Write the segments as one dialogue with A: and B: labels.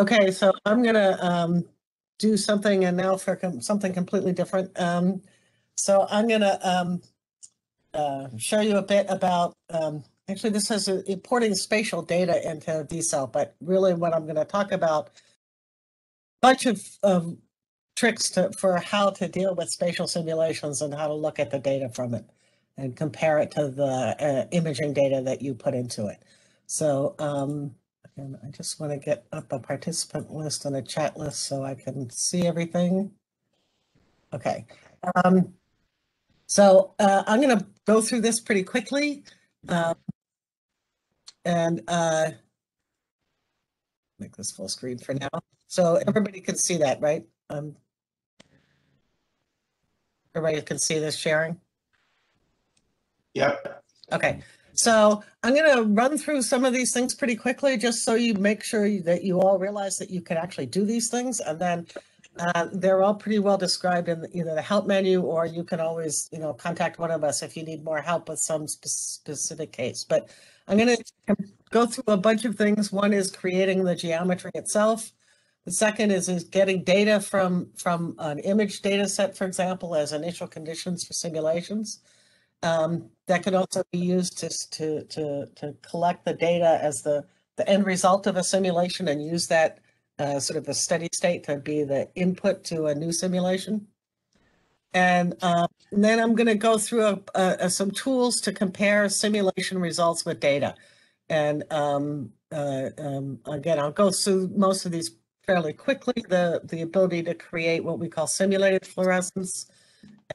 A: Okay, so I'm gonna do something and now for something completely different. So I'm gonna show you a bit about, actually this is importing spatial data into VCell, but really what I'm gonna talk about, a bunch of tricks for how to deal with spatial simulations and how to look at the data from it and compare it to the imaging data that you put into it. So, and I just want to get up a participant list and a chat list so I can see everything. Okay. So I'm going to go through this pretty quickly. And make this full screen for now. So everybody can see that, right? Everybody can see this sharing?
B: Yep.
A: Okay. So I'm going to run through some of these things pretty quickly, just so you make sure that you all realize that you can actually do these things. And then they're all pretty well described in either the help menu, or you can always, contact one of us if you need more help with some specific case. But I'm going to go through a bunch of things. One is creating the geometry itself. The second is getting data from an image data set, for example, as initial conditions for simulations. That could also be used to collect the data as the end result of a simulation and use that sort of a steady state to be the input to a new simulation. And then I'm going to go through some tools to compare simulation results with data. And again, I'll go through most of these fairly quickly. The ability to create what we call simulated fluorescence,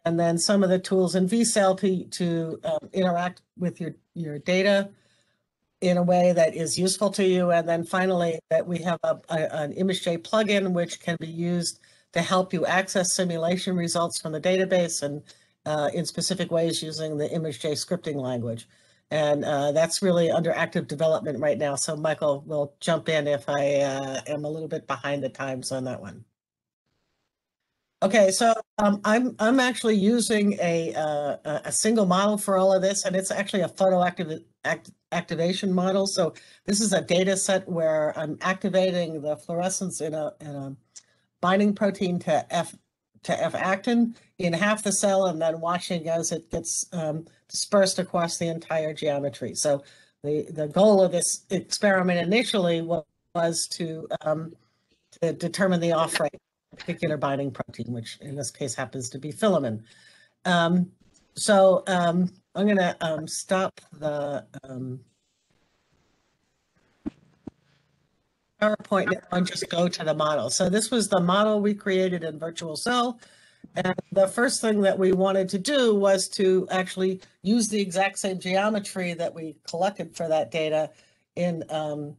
A: and then some of the tools in VCell to interact with your data in a way that is useful to you. And then finally, that we have an ImageJ plugin, which can be used to help you access simulation results from the database and in specific ways using the ImageJ scripting language. And that's really under active development right now. So Michael will jump in if I am a little bit behind the times on that one. Okay, so I'm actually using a single model for all of this, and it's actually a photoactive activation model. So this is a data set where I'm activating the fluorescence in a binding protein to F-actin in half the cell, and then watching as it gets dispersed across the entire geometry. So the goal of this experiment initially was to determine the off rate particular binding protein, which in this case happens to be filamin. So I'm going to stop the PowerPoint now and just go to the model. So this was the model we created in Virtual Cell. And the first thing that we wanted to do was to actually use the exact same geometry that we collected for that data in the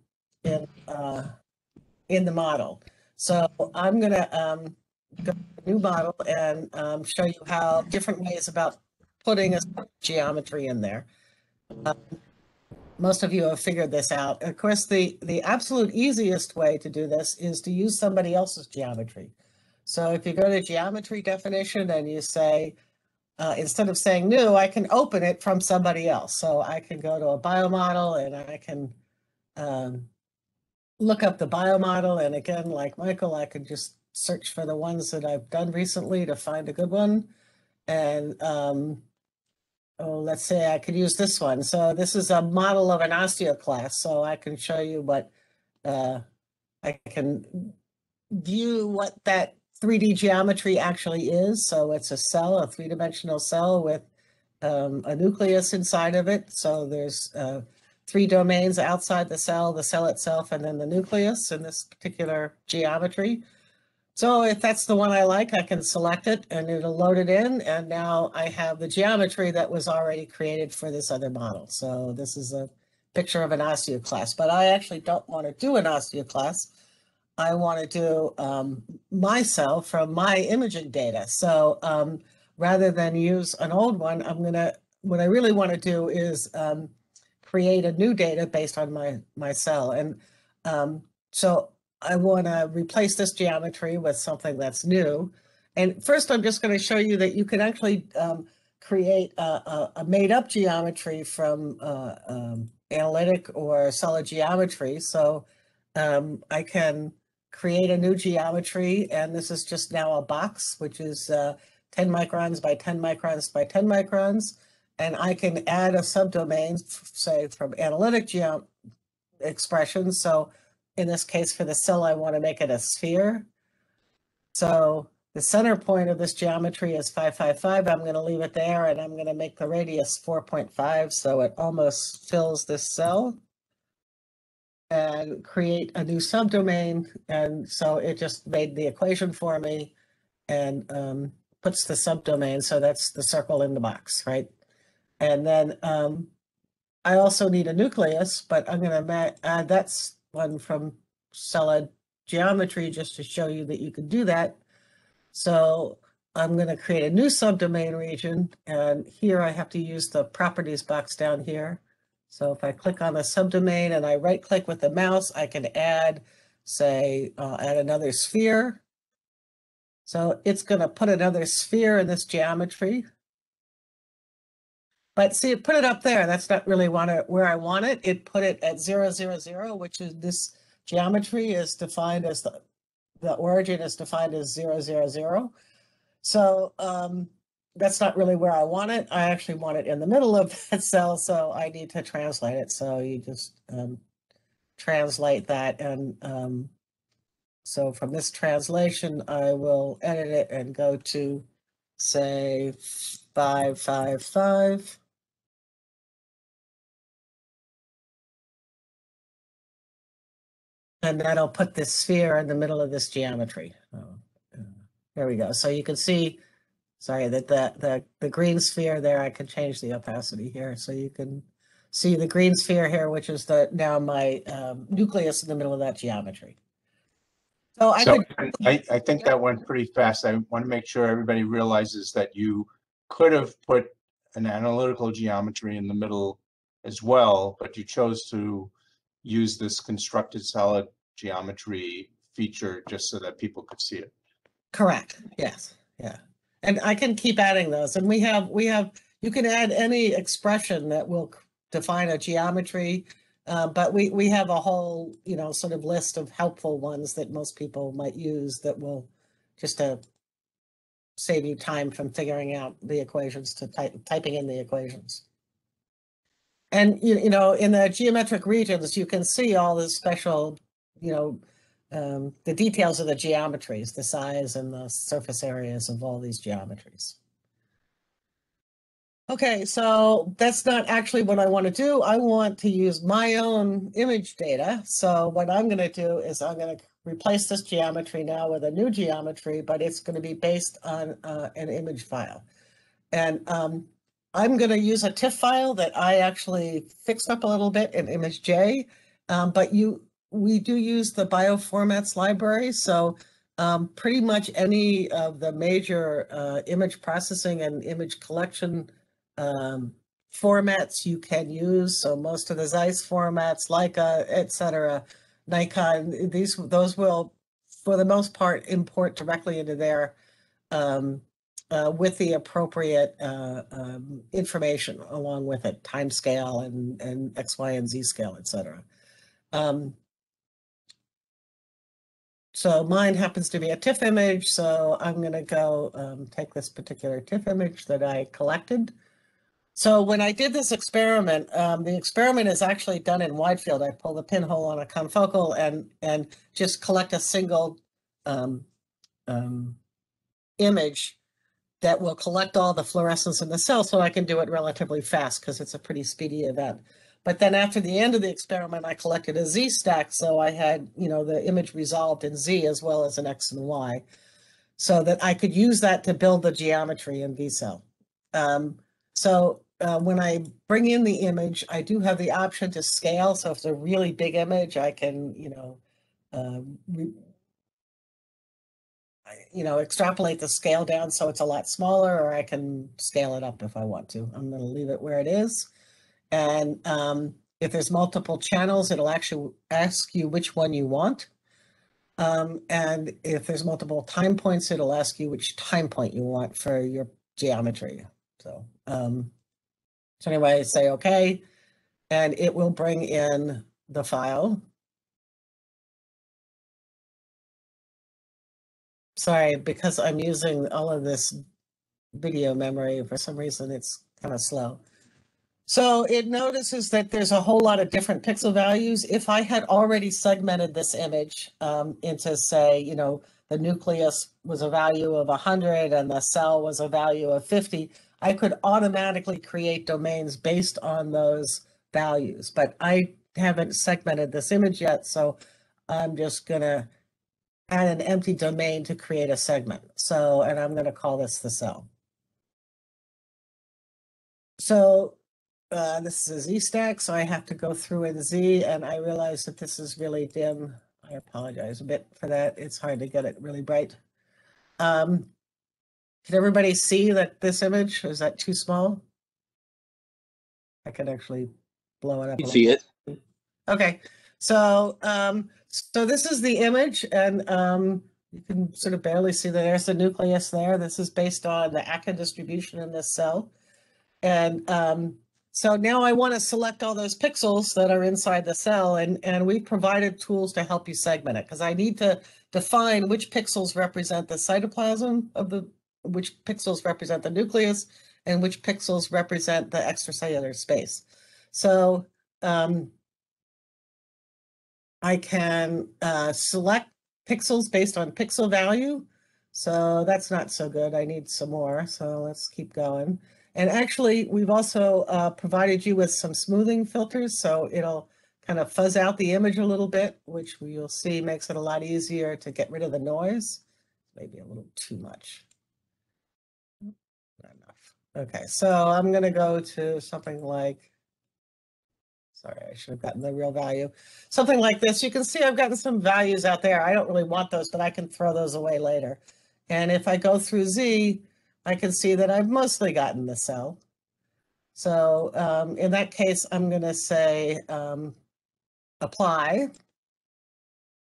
A: model. So I'm going to go to a new model and show you how different ways about putting a geometry in there. Most of you have figured this out. Of course, the absolute easiest way to do this is to use somebody else's geometry. So if you go to geometry definition and you say, instead of saying new, I can open it from somebody else. So I can go to a biomodel and I can look up the biomodel, and again, like Michael, I could just search for the ones that I've done recently to find a good one. And let's say I could use this one. So this is a model of an osteoclast. So I can show you what I can view what that 3D geometry actually is. So it's a cell, a three-dimensional cell with a nucleus inside of it. So there's 3 domains outside the cell itself, and then the nucleus in this particular geometry. So if that's the one I like, I can select it and it'll load it in. And now I have the geometry that was already created for this other model. So this is a picture of an osteoclast, but I actually don't want to do an osteoclast. I want to do my cell from my imaging data. So rather than use an old one, what I really want to do is create a new data based on my cell. And so I want to replace this geometry with something that's new. And first, I'm just going to show you that you can actually create a made-up geometry from Analytic or solid geometry. So I can create a new geometry, and this is just now a box, which is 10 microns by 10 microns by 10 microns. And I can add a subdomain, say from analytic expressions. So in this case, for the cell, I want to make it a sphere. So the center point of this geometry is 555. I'm going to leave it there, and I'm going to make the radius 4.5, so it almost fills this cell, and create a new subdomain. And so it just made the equation for me and puts the subdomain. So that's the circle in the box, right? And then I also need a nucleus, but I'm going to add that's one from solid geometry just to show you that you can do that. So I'm going to create a new subdomain region, and here I have to use the properties box down here. So if I click on the subdomain and I right click with the mouse, I can add, say, add another sphere. So it's going to put another sphere in this geometry. But see, it put it up there. That's not really where I want it. It put it at 0, 0, 0, which is this geometry is defined as the origin is defined as 0, 0, 0. So that's not really where I want it. I actually want it in the middle of that cell, so I need to translate it. So you just translate that. And so from this translation, I will edit it and go to, say, 555. And that'll put this sphere in the middle of this geometry. There we go. So you can see, sorry, that the green sphere there, I can change the opacity here. So you can see the green sphere here, which is now my nucleus in the middle of that geometry. So
B: I think that went pretty fast. I want to make sure everybody realizes that you could have put an analytical geometry in the middle as well, but you chose to use this constructed solid geometry feature just so that people could see it.
A: Correct. Yes. Yeah. And I can keep adding those. And we have, you can add any expression that will define a geometry, but we have a whole, sort of list of helpful ones that most people might use that will just save you time from figuring out the equations to typing in the equations. And, in the geometric regions, you can see all the special, the details of the geometries, the size and the surface areas of all these geometries. Okay, so that's not actually what I want to do. I want to use my own image data. So what I'm going to do is I'm going to replace this geometry now with a new geometry, but it's going to be based on an image file. And I'm going to use a TIFF file that I actually fixed up a little bit in ImageJ, but we do use the bioformats library. So pretty much any of the major image processing and image collection formats you can use. So most of the Zeiss formats, Leica, etc., Nikon, those will, for the most part, import directly into there with the appropriate information along with it, time scale and X, Y, and Z scale, etc. So mine happens to be a TIFF image, so I'm going to go take this particular TIFF image that I collected. So when I did this experiment, the experiment is actually done in wide field. I pull the pinhole on a confocal and just collect a single image that will collect all the fluorescence in the cell, so I can do it relatively fast because it's a pretty speedy event. But then after the end of the experiment, I collected a Z stack, so I had, the image resolved in Z as well as in X and Y, so that I could use that to build the geometry in VCell. When I bring in the image, I do have the option to scale. So if it's a really big image, I can, extrapolate the scale down so it's a lot smaller, or I can scale it up if I want to. I'm going to leave it where it is. And if there's multiple channels, it'll actually ask you which one you want. And if there's multiple time points, it'll ask you which time point you want for your geometry. So anyway, say okay, and it will bring in the file. Sorry, because I'm using all of this video memory, for some reason it's kind of slow. So it notices that there's a whole lot of different pixel values. If I had already segmented this image into, say, you know, the nucleus was a value of 100 and the cell was a value of 50, I could automatically create domains based on those values. But I haven't segmented this image yet, so I'm just going to add an empty domain to create a segment. So, and I'm going to call this the cell. So this is a Z stack, so I have to go through in Z, and I realize that this is really dim. I apologize a bit for that. It's hard to get it really bright. Can everybody see that this image, is that too small? I could actually blow it up.
C: You see it.
A: Okay, so so this is the image, and you can sort of barely see that there's the nucleus there. This is based on the ACA distribution in this cell. And so now I want to select all those pixels that are inside the cell, and we provided tools to help you segment it, because I need to define which pixels represent the cytoplasm of the, which pixels represent the nucleus, and which pixels represent the extracellular space. So I can select pixels based on pixel value. So that's not so good. I need some more. So let's keep going. And actually, we've also provided you with some smoothing filters, so it'll kind of fuzz out the image a little bit, which you'll see makes it a lot easier to get rid of the noise. Maybe a little too much. Not enough. Okay, so I'm going to go to something like, sorry, I should have gotten the real value. Something like this. You can see I've gotten some values out there. I don't really want those, but I can throw those away later. And if I go through Z, I can see that I've mostly gotten the cell. So in that case, I'm going to say apply.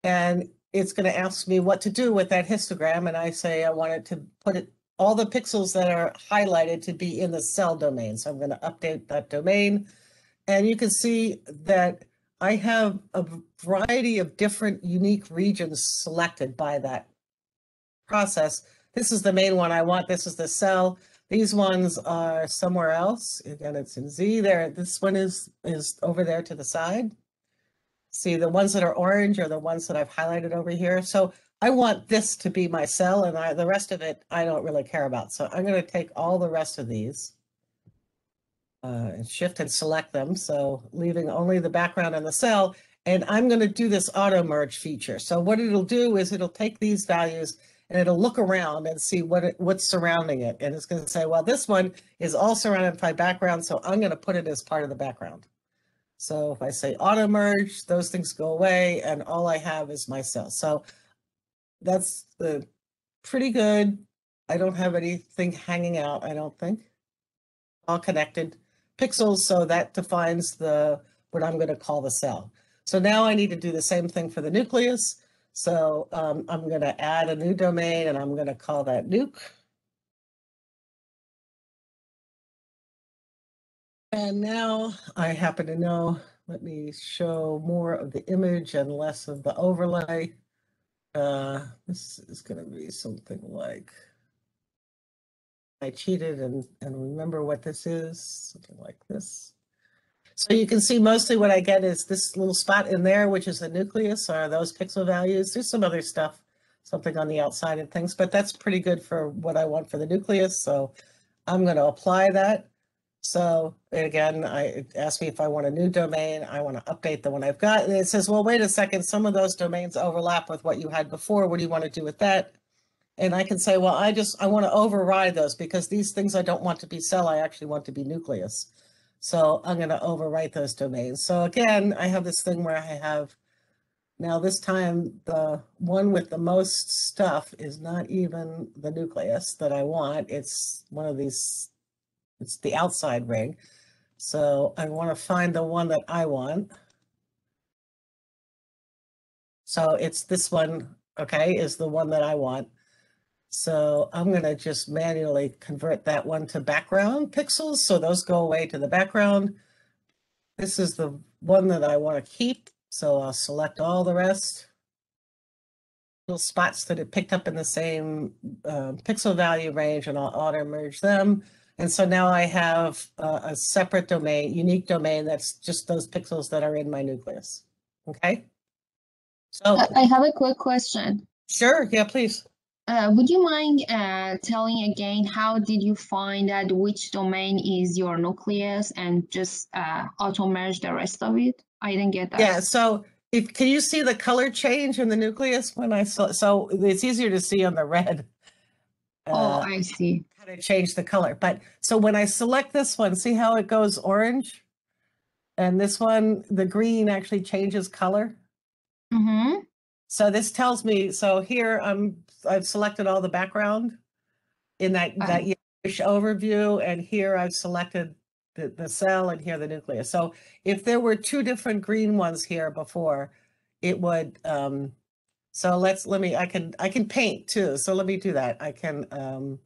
A: And it's going to ask me what to do with that histogram. And I say I want it to put it, all the pixels that are highlighted to be in the cell domain. So I'm going to update that domain. And you can see that I have a variety of different unique regions selected by that process. This is the main one I want. This is the cell. These ones are somewhere else. Again, it's in Z there. This one is over there to the side. See, the ones that are orange are the ones that I've highlighted over here. So I want this to be my cell, and the rest of it I don't really care about. So I'm going to take all the rest of these and shift and select them. So leaving only the background and the cell. And I'm going to do this auto merge feature. So what it'll do is it'll take these values and it'll look around and see what's surrounding it. And it's going to say, well, this one is all surrounded by background, so I'm going to put it as part of the background. So if I say auto merge, those things go away, and all I have is my cell. So that's pretty good. I don't have anything hanging out, I don't think. All connected pixels, so that defines what I'm going to call the cell. So now I need to do the same thing for the nucleus. So I'm going to add a new domain, and I'm going to call that nuke. And now I happen to know, let me show more of the image and less of the overlay. This is going to be something like, I cheated and remember what this is, something like this. So you can see mostly what I get is this little spot in there, which is the nucleus, are those pixel values. There's some other stuff, something on the outside and things, but that's pretty good for what I want for the nucleus. So I'm going to apply that. So again, it asked me if I want a new domain. I want to update the one I've got. And it says, well, wait a second, some of those domains overlap with what you had before. What do you want to do with that? And I can say, well, I want to override those because these things I don't want to be cell, I actually want to be nucleus. So I'm going to overwrite those domains. So again, I have this thing where I have, now this time the one with the most stuff is not even the nucleus that I want. It's one of these, it's the outside ring. So I want to find the one that I want. So it's this one, okay, is the one that I want. So I'm going to just manually convert that one to background pixels. So those go away to the background. This is the one that I want to keep. So I'll select all the rest. little spots that it picked up in the same pixel value range, and I'll auto merge them. And so now I have a separate domain, unique domain that's just those pixels that are in my nucleus. Okay. So
C: I have a quick question.
A: sure, yeah, please.
C: Would you mind telling again how did you find out which domain is your nucleus and just auto merge the rest of it? I didn't get that.
A: Yeah, so can you see the color change in the nucleus when I saw, so it's easier to see on the red.
C: Oh, I see.
A: How to change the color. But so when I select this one, see how it goes orange? And this one, the green actually changes color.
C: Mm-hmm.
A: So this tells me, so here I've selected all the background in that yellowish overview, and here I've selected the cell, and here the nucleus. So if there were two different green ones here before, it would so I can paint too. So let me do that. I can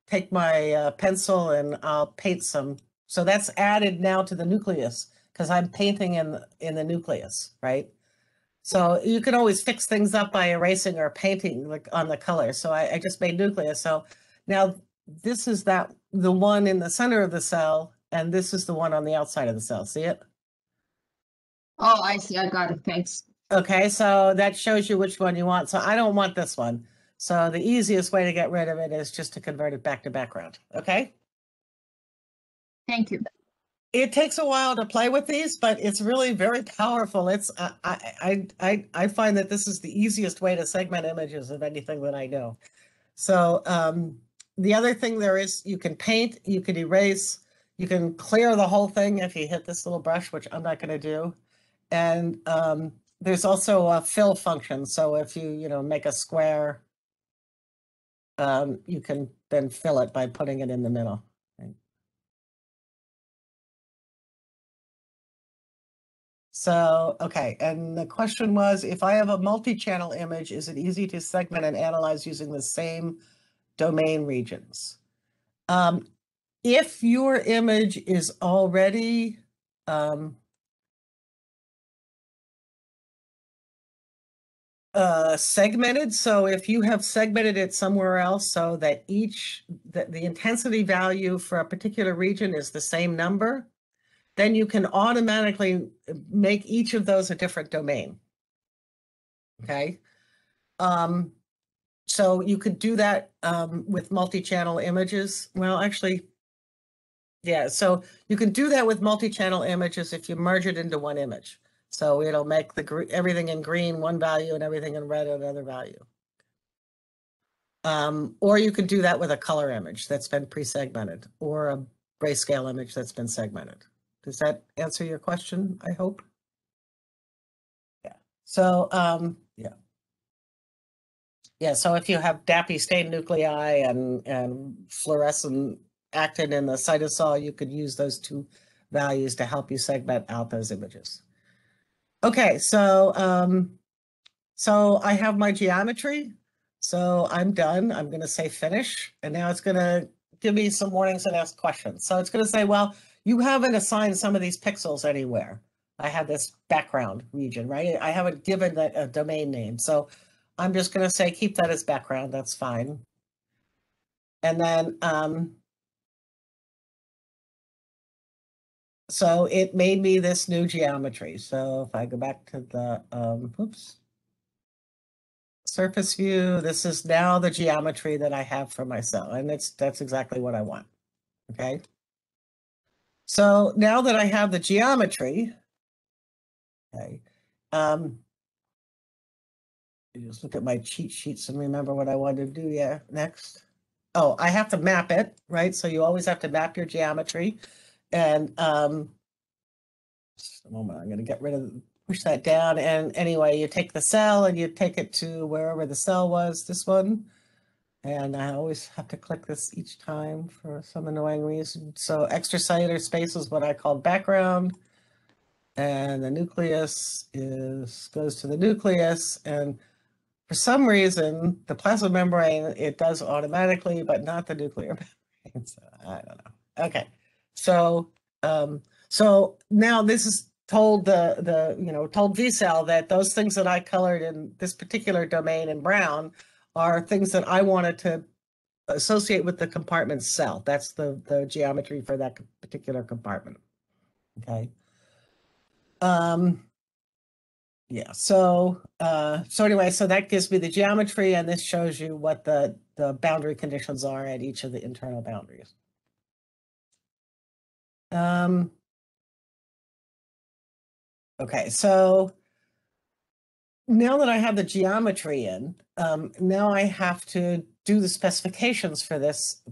A: take my pencil and I'll paint some. So that's added now to the nucleus because I'm painting in the nucleus, right? So you can always fix things up by erasing or painting like on the color. So I just made nucleus. So now this is the one in the center of the cell, and this is the one on the outside of the cell. See it?
C: Oh, I see. I got it. Thanks.
A: Okay, so that shows you which one you want. So I don't want this one. So the easiest way to get rid of it is just to convert it back to background. Okay?
C: Thank you.
A: It takes a while to play with these, but it's really very powerful. It's I find that this is the easiest way to segment images of anything that I know. So the other thing there is you can paint, you can erase, you can clear the whole thing if you hit this little brush, which I'm not going to do. And there's also a fill function. So if you make a square, you can then fill it by putting it in the middle. Right? So, okay, and the question was, if I have a multi-channel image, is it easy to segment and analyze using the same domain regions? If your image is already segmented, so if you have segmented it somewhere else so that the intensity value for a particular region is the same number, then you can automatically make each of those a different domain. Okay. So you could do that with multi-channel images. Well, actually, yeah, so you can do that with multi-channel images if you merge it into one image. So it'll make everything in green one value and everything in red another value. Or you could do that with a color image that's been pre-segmented, or a grayscale image that's been segmented. Does that answer your question, I hope? Yeah. So, yeah. Yeah, so if you have DAPI stained nuclei and fluorescent actin in the cytosol, you could use those two values to help you segment out those images. Okay, so so I have my geometry. So I'm done. I'm going to say finish. And now it's going to give me some warnings and ask questions. So it's going to say, well, you haven't assigned some of these pixels anywhere. I have this background region, right? I haven't given that a domain name. So I'm just going to say, keep that as background. That's fine. And then, so it made me this new geometry. So if I go back to the, oops. Surface view, this is now the geometry that I have for my cell, and that's exactly what I want. Okay. So now that I have the geometry, okay, just look at my cheat sheets and remember what I wanted to do. Yeah, next. Oh, I have to map it, right? So you always have to map your geometry, and just a moment, I'm going to get rid of push that down. And anyway, you take the cell and you take it to wherever the cell was, this one. And I always have to click this each time for some annoying reason. So extracellular space is what I call background. And the nucleus goes to the nucleus. And for some reason, the plasma membrane, it does automatically, but not the nuclear membrane. So I don't know. Okay. So, so now this is told told VCell that those things that I colored in this particular domain in brown are things that I wanted to associate with the compartment cell. That's the geometry for that particular compartment. Okay. Yeah, so anyway, so that gives me the geometry, and this shows you what the boundary conditions are at each of the internal boundaries. Okay, so now that I have the geometry in, now I have to do the specifications for this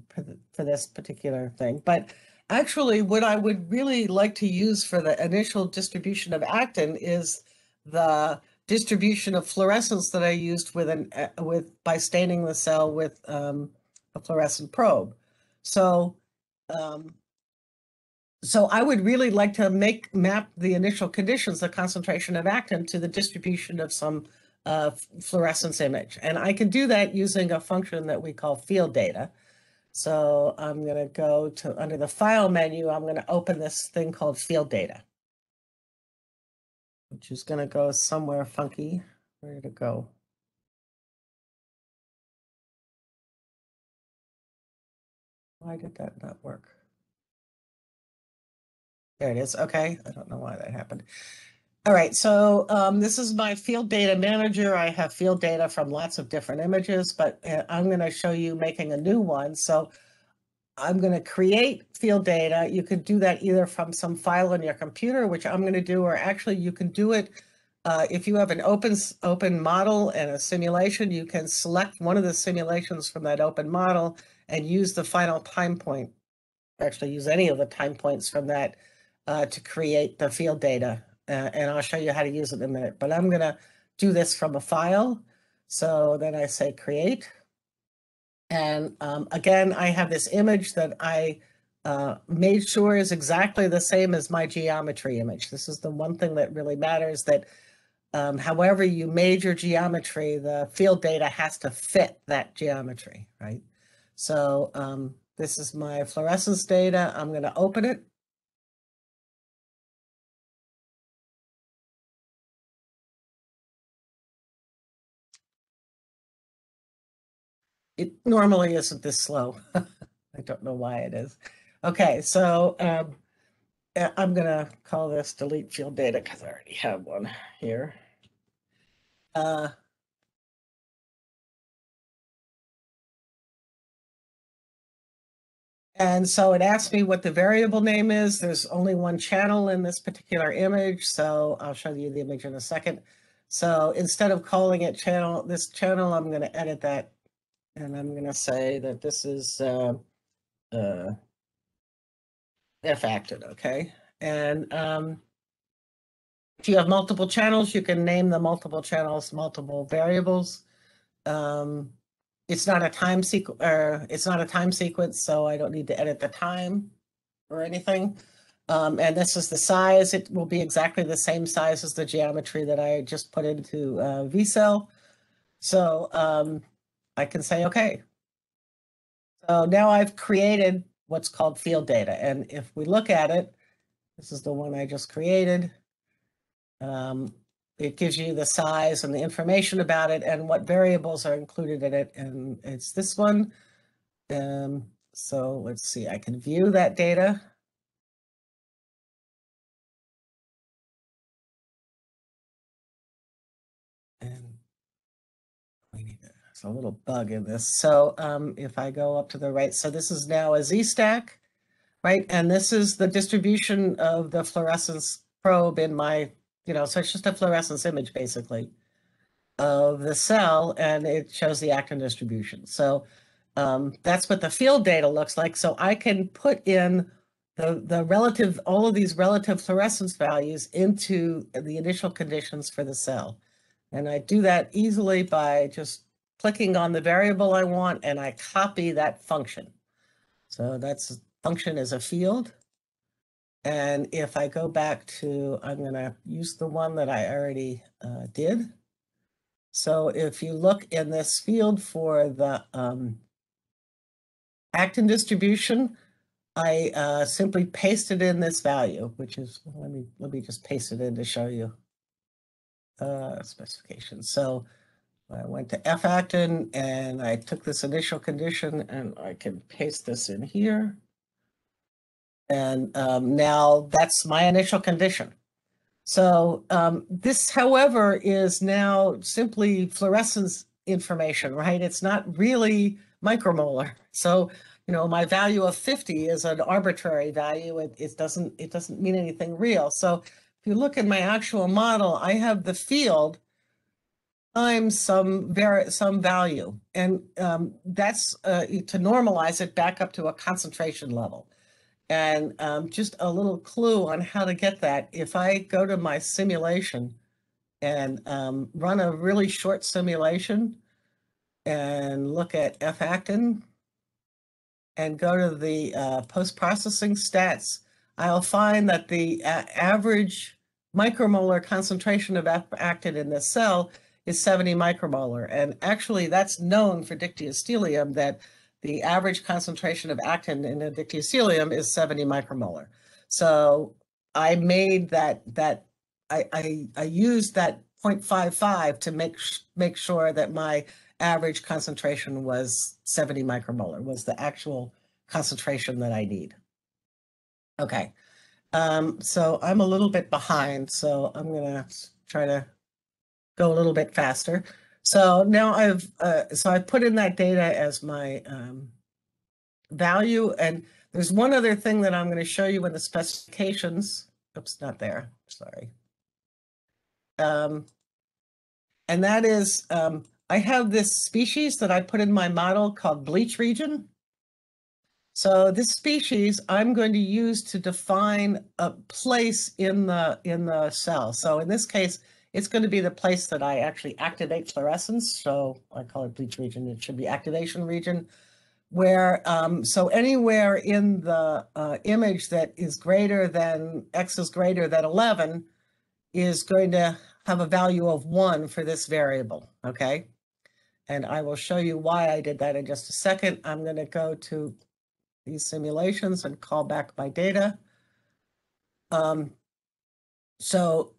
A: particular thing. But actually, what I would really like to use for the initial distribution of actin is the distribution of fluorescence that I used by staining the cell with a fluorescent probe. So I would really like to map the initial conditions, the concentration of actin, to the distribution of some fluorescence image. And I can do that using a function that we call field data. So I'm going to go to under the file menu, I'm going to open this thing called field data, which is going to go somewhere funky. Where did it go? Why did that not work? There it is. Okay. I don't know why that happened. All right. So this is my field data manager. I have field data from lots of different images, but I'm going to show you making a new one. So I'm going to create field data. You could do that either from some file on your computer, which I'm going to do, or actually you can do it if you have an open model and a simulation. You can select one of the simulations from that open model and use the final time point. Actually, use any of the time points from that to create the field data. And I'll show you how to use it in a minute. But I'm going to do this from a file. So then I say create. And again, I have this image that I made sure is exactly the same as my geometry image. This is the one thing that really matters, that however you made your geometry, the field data has to fit that geometry, right? So this is my fluorescence data. I'm going to open it. It normally isn't this slow. I don't know why it is. Okay, so I'm going to call this delete field data because I already have one here. And so it asks me what the variable name is. There's only one channel in this particular image, so I'll show you the image in a second. So instead of calling it this channel, I'm going to edit that, and I'm going to say that this is F-actin, okay? And if you have multiple channels, you can name the multiple channels multiple variables. It's not a time sequence, so I don't need to edit the time or anything. And this is the size. It will be exactly the same size as the geometry that I just put into VCell. So I can say, okay. So now I've created what's called field data. And if we look at it, this is the one I just created. It gives you the size and the information about it and what variables are included in it. And it's this one. So let's see, I can view that data. And there's a little bug in this. So if I go up to the right, so this is now a Z-stack, right? And this is the distribution of the fluorescence probe in my, so it's just a fluorescence image basically of the cell, and it shows the actin distribution. So that's what the field data looks like. So I can put in all of these relative fluorescence values into the initial conditions for the cell. And I do that easily by just clicking on the variable I want, and I copy that function. So that's function is a field. And if I go back to, I'm going to use the one that I already did. So if you look in this field for the actin distribution, I simply pasted in this value, which is, let me just paste it in to show you specifications. So I went to F-actin and I took this initial condition and I can paste this in here. And now that's my initial condition. So this, however, is now simply fluorescence information, right? It's not really micromolar. So, you know, my value of 50 is an arbitrary value. It doesn't mean anything real. So if you look at my actual model, I have the field times some value, and that's to normalize it back up to a concentration level. And just a little clue on how to get that. If I go to my simulation and run a really short simulation and look at F-actin and go to the post-processing stats, I'll find that the average micromolar concentration of F-actin in this cell is 70 micromolar. And actually, that's known for dictyostelium, that the average concentration of actin in a dictyostelium is 70 micromolar. So I made I used that 0.55 to make sure that my average concentration was 70 micromolar, was the actual concentration that I need. Okay, so I'm a little bit behind, so I'm gonna try to go a little bit faster. So now I've put in that data as my value, and there's one other thing that I'm going to show you in the specifications. Oops, not there. Sorry. And that is, I have this species that I put in my model called bleach region. So this species I'm going to use to define a place in the cell. So in this case, it's going to be the place that I actually activate fluorescence. So I call it bleach region. It should be activation region, where so anywhere in the image that is greater than x is greater than 11 is going to have a value of 1 for this variable, okay? And I will show you why I did that in just a second. I'm going to go to these simulations and call back my data. So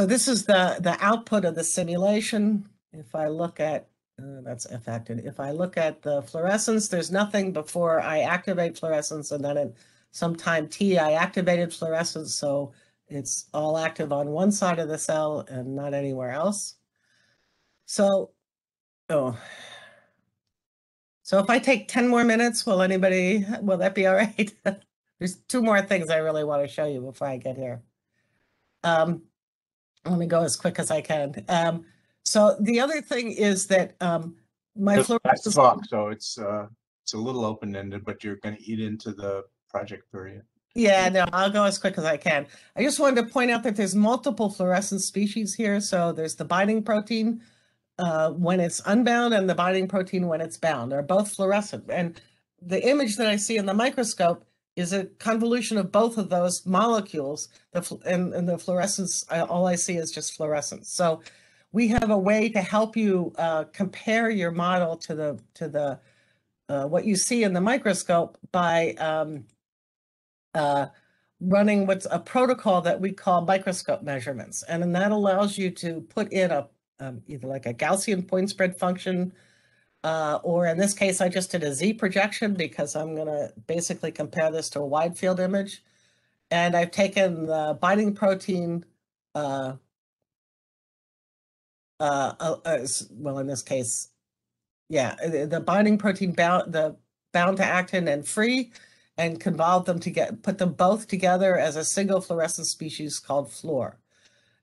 A: this is the output of the simulation. If I look at, that's F-actin. If I look at the fluorescence, there's nothing before I activate fluorescence, and then at some time t, I activated fluorescence, so it's all active on one side of the cell and not anywhere else. So, so if I take 10 more minutes, will that be all right? There's 2 more things I really want to show you before I get here. Let me go as quick as I can. So the other thing is that my fluorescence
B: clock, so it's a little open-ended, but you're going to eat into the project period.
A: Yeah, no, I'll go as quick as I can. I just wanted to point out that there's multiple fluorescent species here. So there's the binding protein when it's unbound and the binding protein when it's bound. They're both fluorescent. And the image that I see in the microscope is a convolution of both of those molecules. And the fluorescence, all I see is just fluorescence. So we have a way to help you compare your model to the what you see in the microscope by running what's a protocol that we call microscope measurements. And then that allows you to put in a either like a Gaussian point spread function, or in this case, I just did a Z projection because I'm going to basically compare this to a wide field image. And I've taken the binding protein, well, in this case, yeah, the binding protein bound to actin and free, and convolve them to put them both together as a single fluorescent species called fluor.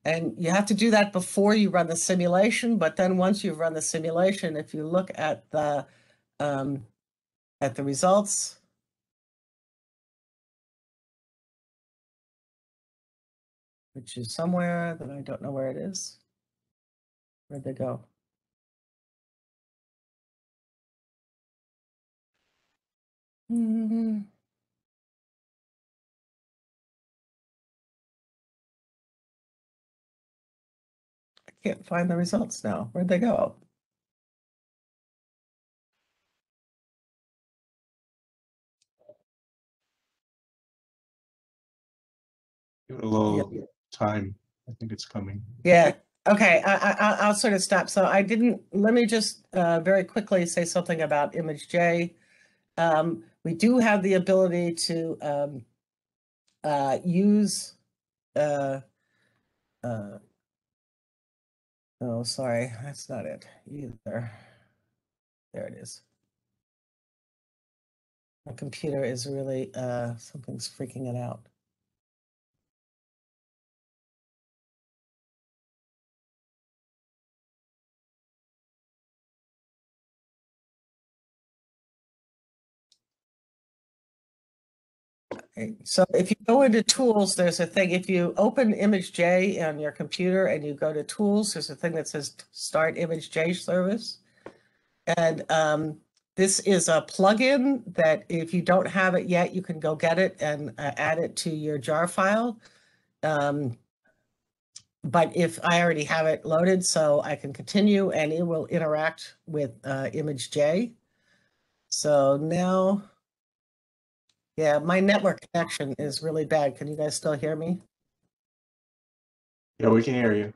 A: And you have to do that before you run the simulation, but then once you've run the simulation, if you look at the results, which is somewhere that I don't know where it is. Where'd they go? I can't find the results now. Where'd they go?
B: Give it a little time. I think it's coming.
A: Yeah. Okay. I'll sort of stop. So I didn't. Let me just very quickly say something about ImageJ. We do have the ability to use. Oh, sorry, that's not it either. There it is. My computer is really something's freaking it out. Okay. So if you go into tools, there's a thing. If you open ImageJ on your computer and you go to tools, there's a thing that says Start ImageJ Service. And this is a plugin that if you don't have it yet, you can go get it and add it to your jar file. But if I already have it loaded, so I can continue and it will interact with ImageJ. So now, yeah, my network connection is really bad. Can you guys still hear me?
B: Yeah, we can hear you.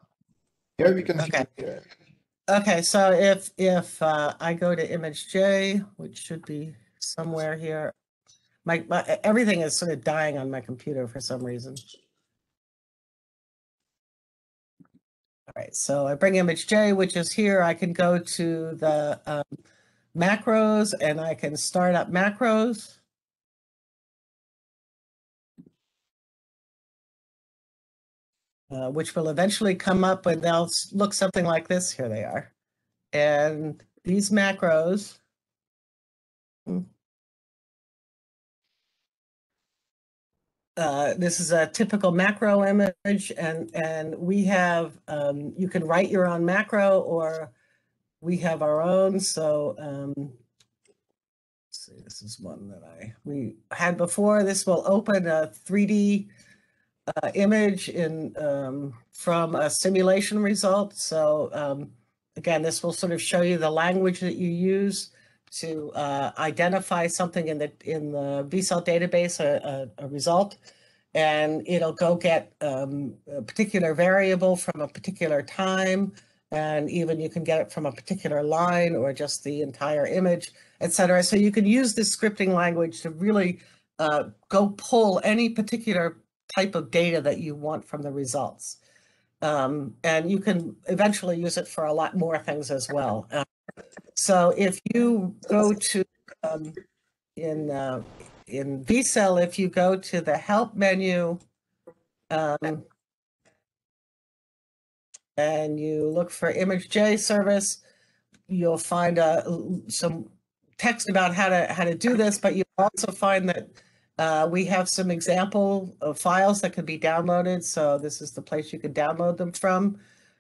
D: Yeah, we can.
A: Okay. Okay, so if I go to ImageJ, which should be somewhere here, my everything is sort of dying on my computer for some reason. All right, so I bring ImageJ, which is here. I can go to the macros and I can start up macros. Which will eventually come up and they'll look something like this. Here they are. And these macros, this is a typical macro image, and we have, you can write your own macro or we have our own. So let's see, this is one that we had before. This will open a 3D image in from a simulation result. So again, this will sort of show you the language that you use to identify something in the VCell database, a result, and it'll go get a particular variable from a particular time, and even you can get it from a particular line or just the entire image, etc. So you can use this scripting language to really go pull any particular type of data that you want from the results. And you can eventually use it for a lot more things as well. So if you go to, in VCell, if you go to the help menu and you look for ImageJ service, you'll find some text about how to do this, but you'll also find that we have some example of files that can be downloaded. So this is the place you can download them from.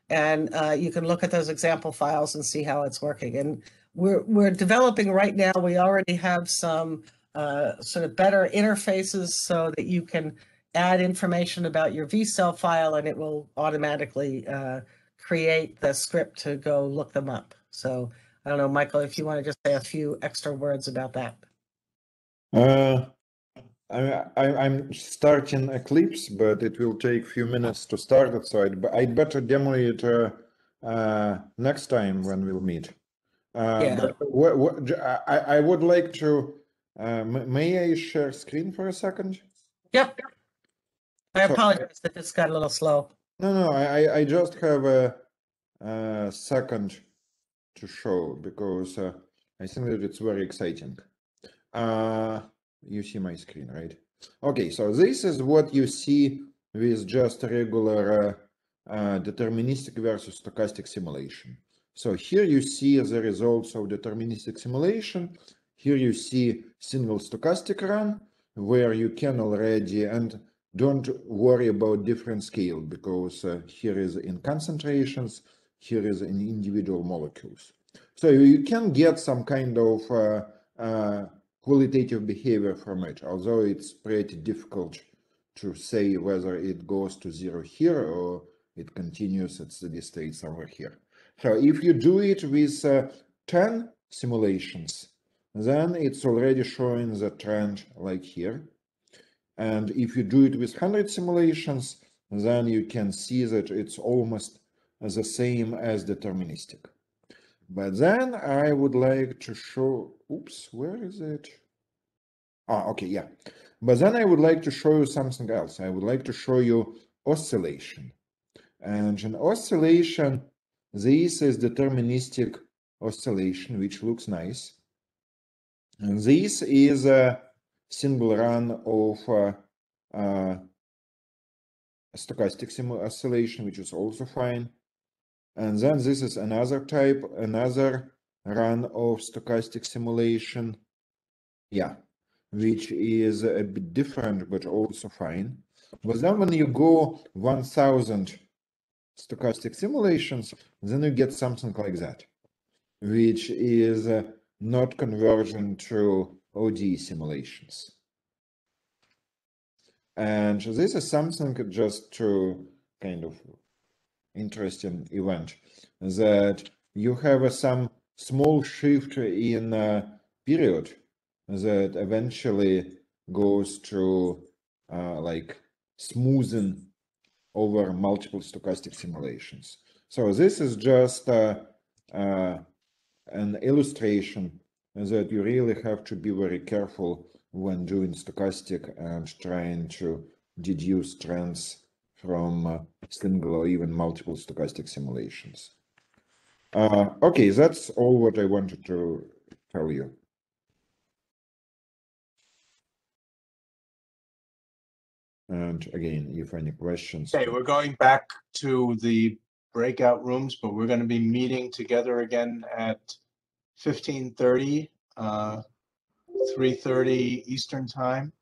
A: And you can look at those example files and see how it's working. And we're developing right now. We already have some sort of better interfaces so that you can add information about your VCell file and it will automatically create the script to go look them up. So I don't know, Michael, if you want to just say a few extra words about that.
D: I'm starting Eclipse, but it will take a few minutes to start it, so I'd better demo it next time when we'll meet.
A: Yeah.
D: But I would like to, may I share screen for a second?
A: Yep. I apologize that this got a little slow.
D: No, I just have a second to show because I think that it's very exciting. You see my screen, right? Okay, so this is what you see with just regular deterministic versus stochastic simulation. So here you see the results of deterministic simulation. Here you see single stochastic run where you can already, and don't worry about different scale because here is in concentrations, here is in individual molecules. So you can get some kind of qualitative behavior from it, although it's pretty difficult to say whether it goes to 0 here or it continues at steady state somewhere here. So if you do it with 10 simulations, then it's already showing the trend like here. And if you do it with 100 simulations, then you can see that it's almost the same as deterministic. But then I would like to show, oops, where is it? Ah, okay, yeah. But then I would like to show you something else. I would like to show you oscillation. And an oscillation, this is deterministic oscillation, which looks nice. And this is a single run of stochastic oscillation, which is also fine. And then this is another type, another run of stochastic simulation. Yeah, which is a bit different, but also fine. But then when you go 1000 stochastic simulations, then you get something like that, which is not conversion to ODE simulations. And this is something just to kind of interesting event, that you have some small shift in period that eventually goes to like smoothing over multiple stochastic simulations. So this is just an illustration that you really have to be very careful when doing stochastic and trying to deduce trends from single or even multiple stochastic simulations. Okay, that's all what I wanted to tell you. And again, if any questions.
B: Okay, we're going back to the breakout rooms, but we're going to be meeting together again at 15:30, 3:30 Eastern Time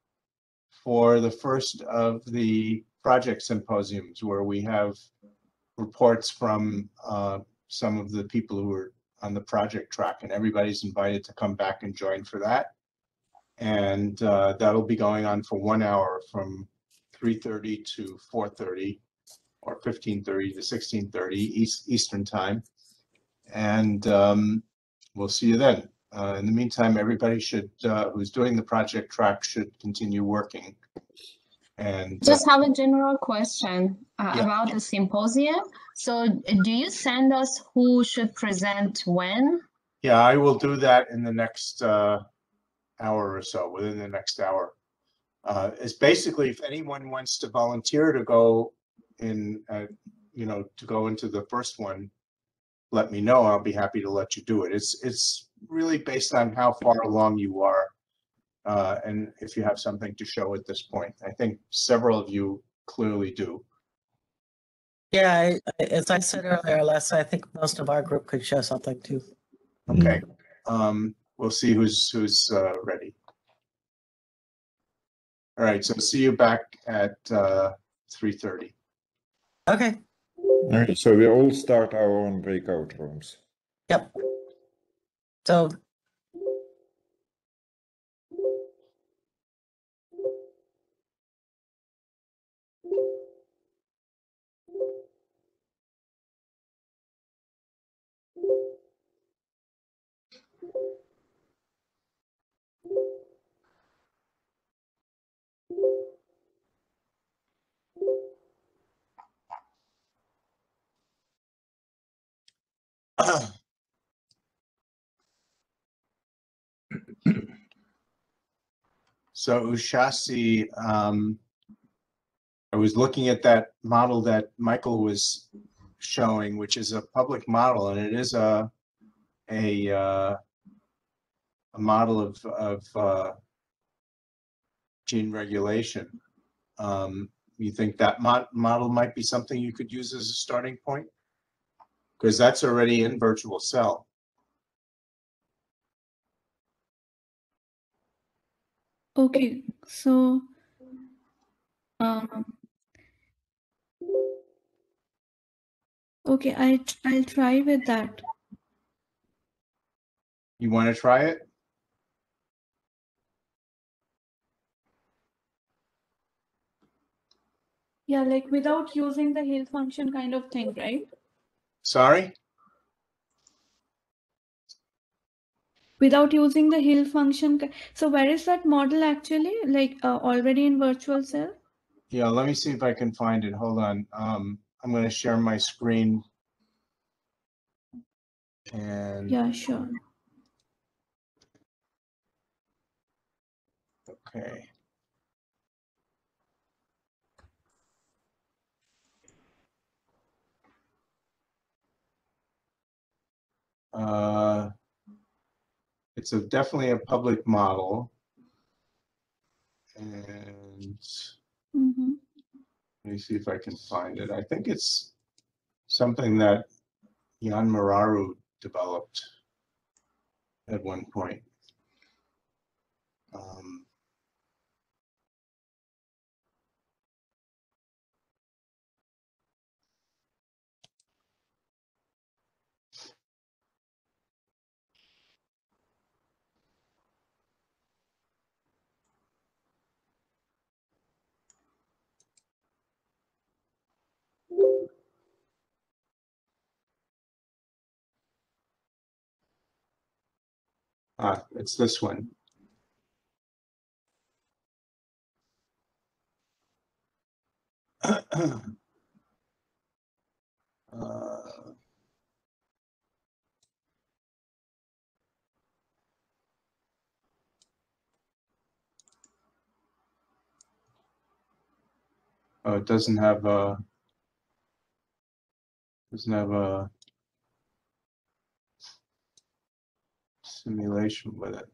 B: for the first of the project symposiums, where we have reports from some of the people who are on the project track, and everybody's invited to come back and join for that. And that'll be going on for 1 hour from 3:30 to 4:30 or 15:30 to 16:30 Eastern Time. And we'll see you then. In the meantime, everybody should, who's doing the project track, should continue working. And
C: just have a general question
B: Yeah.
C: about the symposium. So do you send us who should present when?
B: yeah, I will do that in the next hour or so, within the next hour. It's basically, if anyone wants to volunteer to go in, to go into the first one, let me know. I'll be happy to let you do it. It's really based on how far along you are, and if you have something to show at this point. I think several of you clearly do.
A: Yeah, as I said earlier, Les, I think most of our group could show something too.
B: Okay, we'll see who's ready. All right, so see you back at 3:30.
A: Okay,
D: All right, so we all start our own breakout rooms.
A: yep. So
B: So Ushasi, I was looking at that model that Michael was showing, which is a public model, and it is a model of gene regulation. You think that model might be something you could use as a starting point? Because that's already in virtual cell.
E: Okay, so okay, I'll try with that.
B: You want to try it?
E: Yeah, like without using the Hill function kind of thing, right?
B: Sorry?
E: without using the Hill function. So where is that model actually? Like already in virtual cell?
B: Yeah, let me see if I can find it. Hold on. I'm going to share my screen. And
E: Yeah, sure.
B: okay. It's definitely a public model. And let me see if I can find it. I think it's something that Jan Mararu developed at one point. It's this one. Oh, it doesn't have a simulation with it.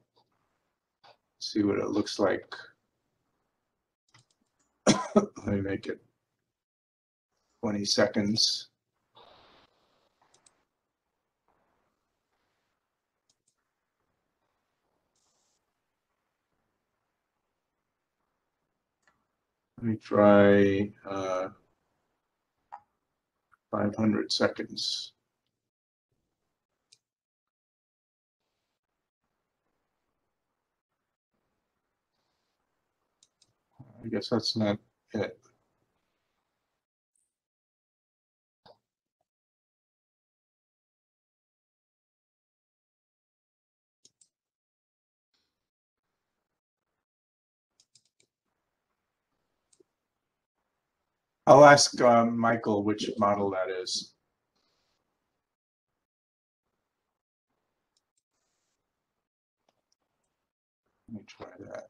B: Let's see what it looks like. Let me make it 20 seconds. Let me try 500 seconds. I guess that's not it. I'll ask Michael which model that is. Let me try that.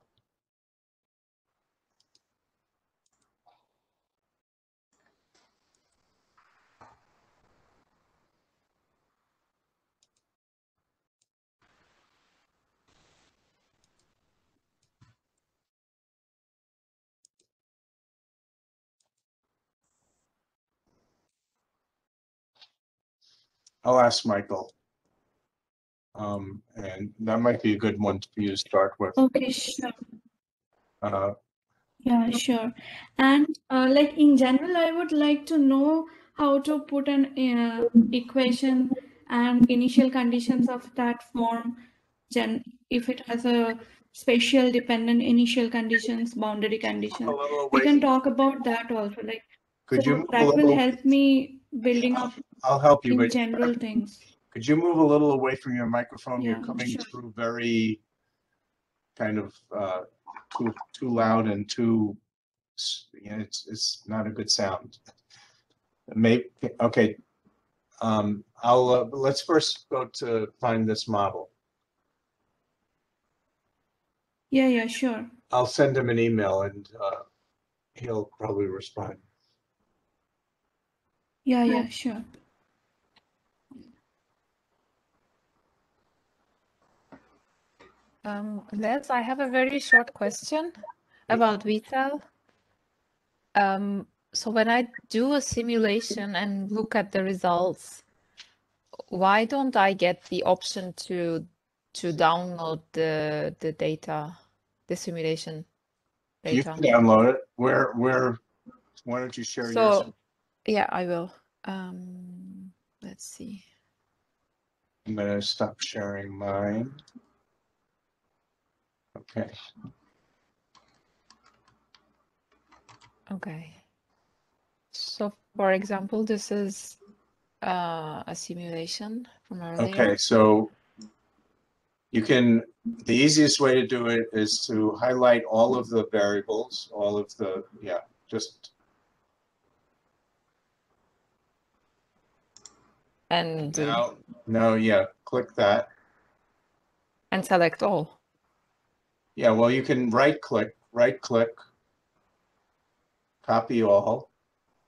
B: I'll ask Michael. And that might be a good one for you to start with.
E: Okay, sure.
F: Yeah, sure. And like in general, I would like to know how to put an equation and initial conditions of that form. If it has a spatial dependent initial conditions, boundary conditions, we can talk about that also. Like,
B: Could you move a
F: that will
B: little?
F: help me building up
B: I'll help you,
F: in
B: but
F: general things.
B: could you move a little away from your microphone? You're
F: Yeah,
B: coming
F: sure.
B: through very kind of too loud and too, you know, it's not a good sound. Maybe, okay. Let's first go to find this model.
F: Yeah, sure.
B: I'll send him an email and he'll probably respond.
F: Yeah, sure.
G: Les, I have a very short question about VCell. So when I do a simulation and look at the results, why don't I get the option to download the data, the simulation data?
B: You can download it. Why don't you share yours?
G: So yeah, I will. Let's see.
B: I'm gonna stop sharing mine. Okay.
G: Okay. So for example, this is a simulation from earlier.
B: Okay, so You can, the easiest way to do it is to highlight all of the variables, all of the, just.
G: And
B: Now, click that.
G: and select all.
B: Yeah, well, you can right click, copy all.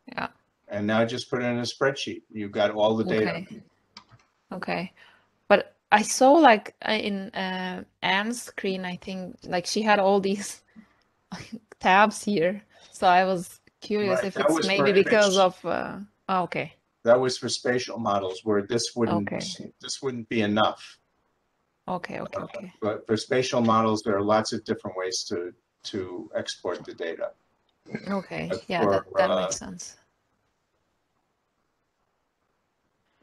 G: Yeah.
B: And now just put it in a spreadsheet. You've got all the data.
G: Okay. But I saw like in Anne's screen, I think like she had all these tabs here. So I was curious
B: Right,
G: if
B: that
G: it's
B: was
G: maybe
B: for
G: because
B: image.
G: of okay.
B: That was for spatial models where this wouldn't be enough.
G: Okay.
B: But for spatial models, there are lots of different ways to export the data.
G: Okay,
B: But
G: yeah,
B: for,
G: that makes sense.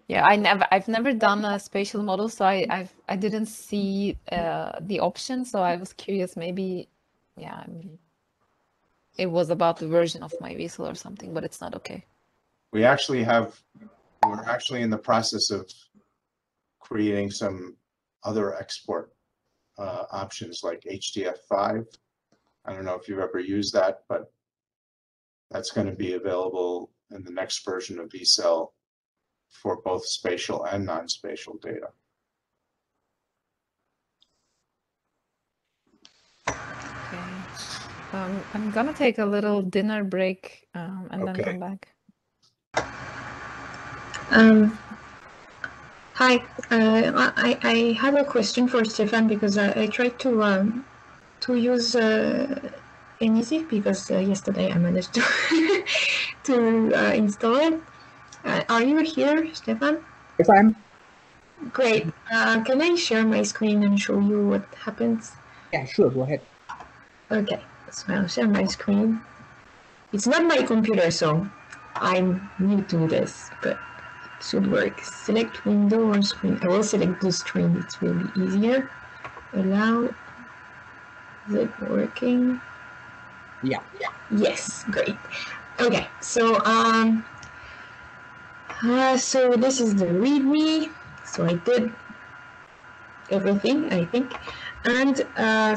G: Yeah, I've never done a spatial model, so I didn't see the option, so I was curious. Maybe, yeah, I mean, it was about the version of my VCell or something, but it's not okay.
B: we're actually in the process of creating some other export options like HDF5. I don't know if you've ever used that, but that's going to be available in the next version of VCell for both spatial and non-spatial data.
G: Okay. I'm gonna take a little dinner break and then come back.
H: Hi, I have a question for Stefan because I tried to use Easy because yesterday I managed to to install it. Are you here, Stefan?
I: Yes, I'm.
H: Great. Can I share my screen and show you what happens?
I: Yeah, sure. Go ahead.
H: Okay, so I'll share my screen. It's not my computer, so I'm new to this, but it should work. Select window or screen. I will select the screen. It will be easier. Allow. Is it working?
I: Yeah.
H: Yes, great. Okay, so so this is the README. So I did everything, I think, and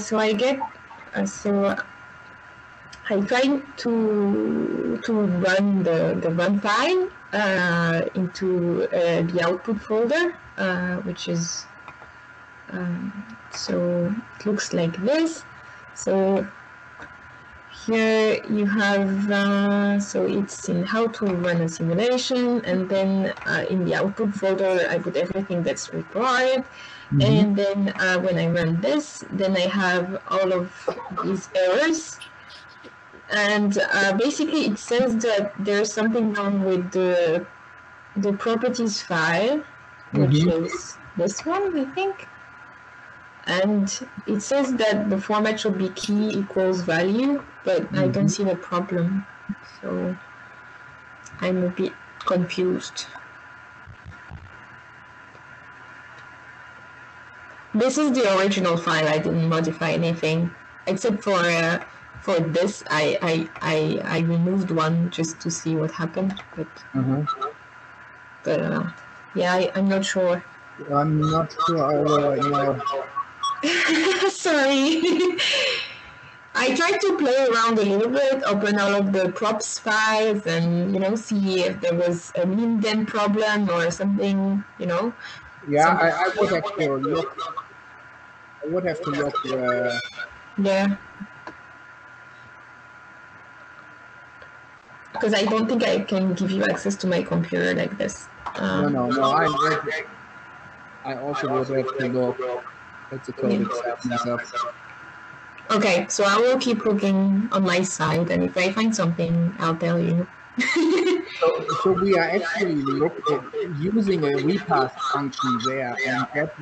H: so I get so I tried to run the run file into the output folder, which is so it looks like this. So here you have, so it's in how to run a simulation, and then in the output folder I put everything that's required. And then when I run this, then I have all of these errors. And basically it says that there's something wrong with the properties file, which is this one, I think. And it says that the format should be key equals value, but I don't see the problem. So I'm a bit confused. This is the original file. I didn't modify anything except for this. I removed one just to see what happened, but yeah, I'm not sure.
I: I'm not sure. No.
H: Sorry. I tried to play around a little bit, open all of the props files, and see if there was a indent problem or something.
I: Yeah, I would have to look. I would have to look.
H: Yeah. Because I don't think I can give you access to my computer like this.
I: No. I also would have to look at the code itself myself.
H: Okay, so I will keep looking on my side, and if I find something, I'll tell you.
I: So we are actually using a repass function there, and that's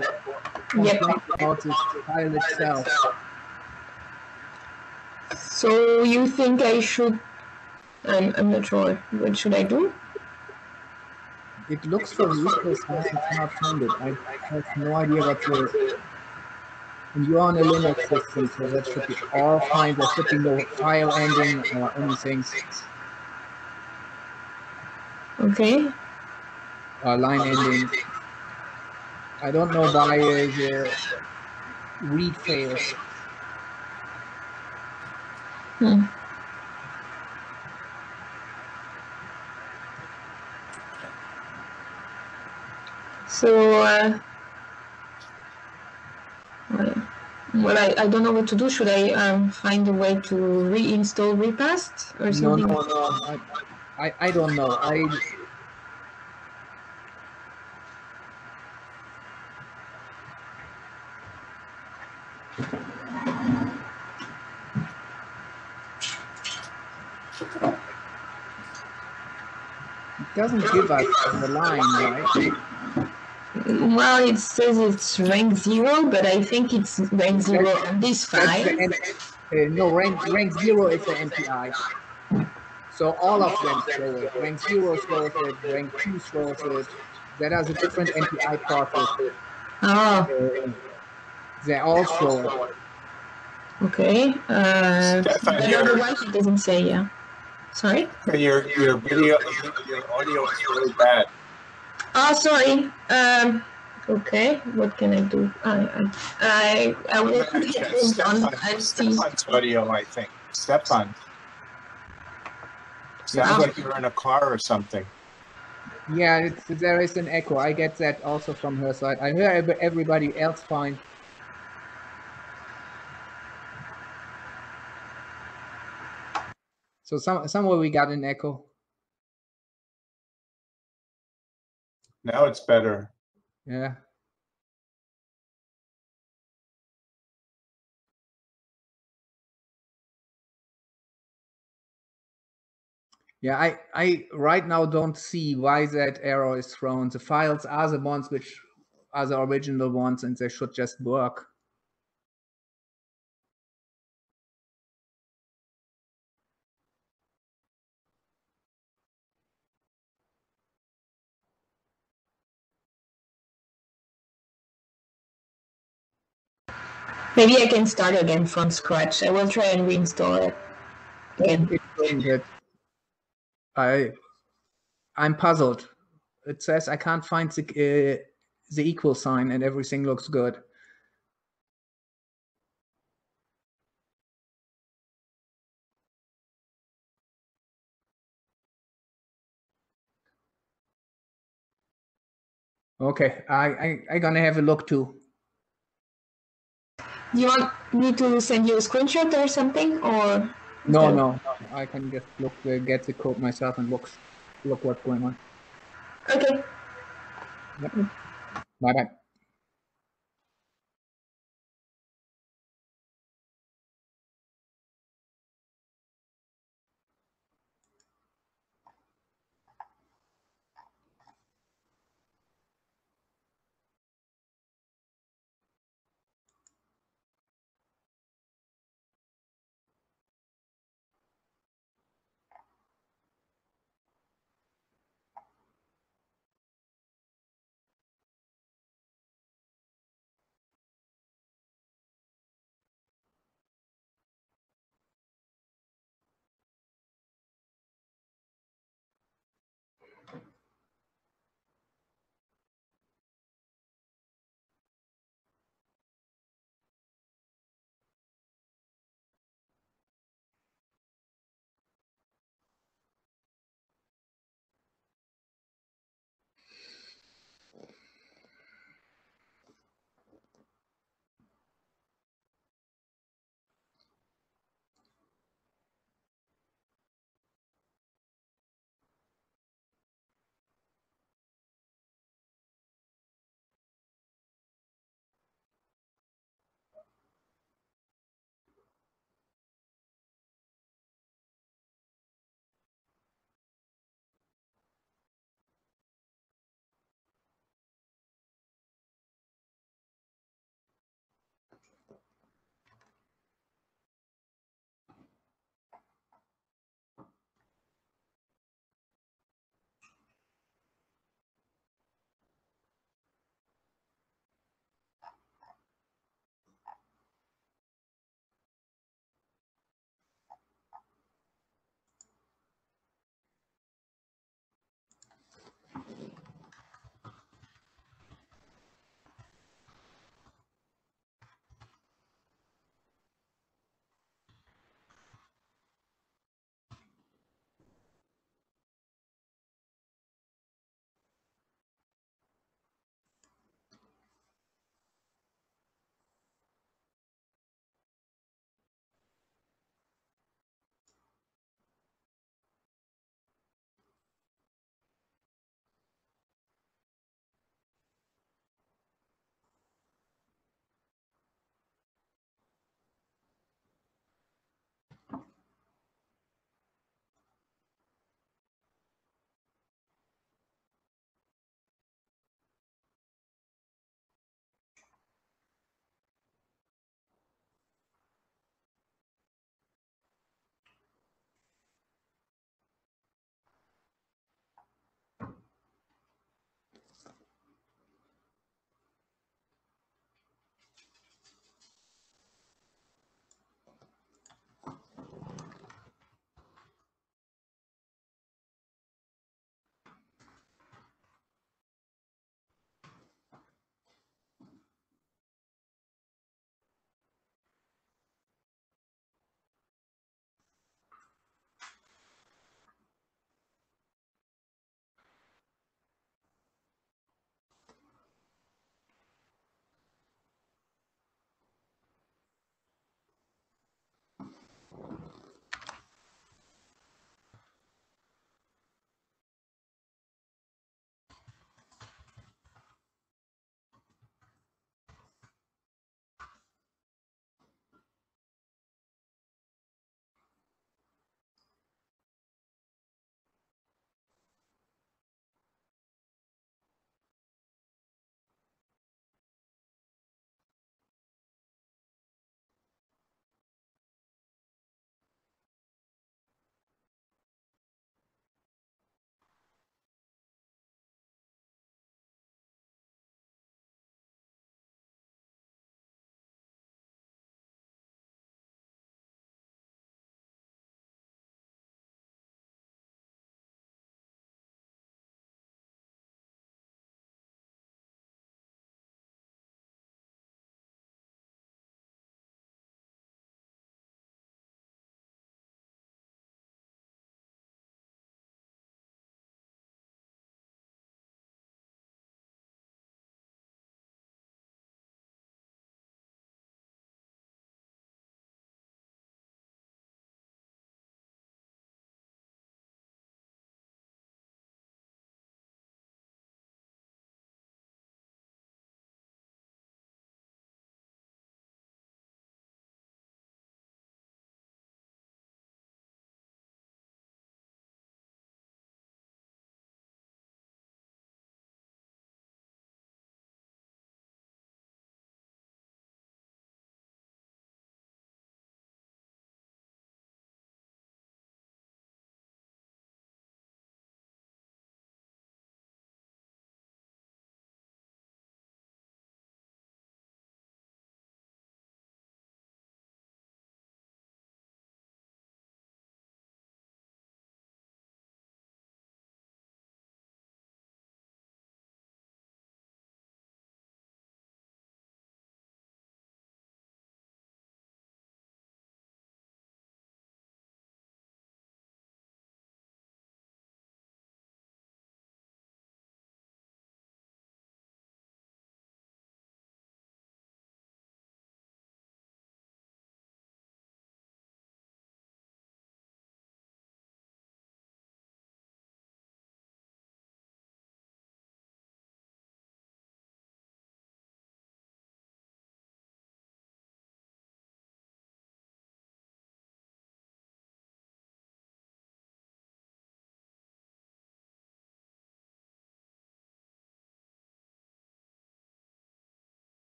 I: what about this file itself.
H: So you think I should? I'm not sure. What should I do?
I: It looks for useful science not founded. I have no idea what the. And you're on a Linux system, so that should be all fine. There should be no file ending or anything.
H: Okay.
I: Line ending. I don't know why read fails.
H: Hmm. So, well, I don't know what to do. Should I find a way to reinstall Repast or
I: No,
H: something?
I: no. I don't know. It doesn't give us the line, right?
H: Well, it says it's rank 0, but I think it's rank 0 on this file.
I: No, rank 0 is the MPI. So all of them throw it. Rank 0 throws it, rank 2 throws it. That has a different MPI process.
H: Oh.
I: They all throw it.
H: Okay.
B: Stefan,
H: But otherwise it doesn't say, yeah. Sorry?
B: your video, your audio is really bad.
H: Oh, sorry. Okay, what can I do? I will put headphones on and see.
B: Stefan's audio, I think. Stefan. Sounds like you're in a car or something.
I: Yeah, there is an echo. I get that also from her side. I hear everybody else fine. So somewhere we got an echo.
B: Now it's better.
I: Yeah. Yeah, I right now don't see why that error is thrown. The files are the ones which are the original ones, and they should just work.
H: Maybe I can start again from scratch. I will try and reinstall it again.
I: It shouldn't. I'm puzzled. It says I can't find the equal sign, and everything looks good. Okay, I gonna have a look too.
H: Do you want me to send you a screenshot or something, or?
I: No. I can just look, get the code myself and look what's going on.
H: Okay.
I: Yep. Bye.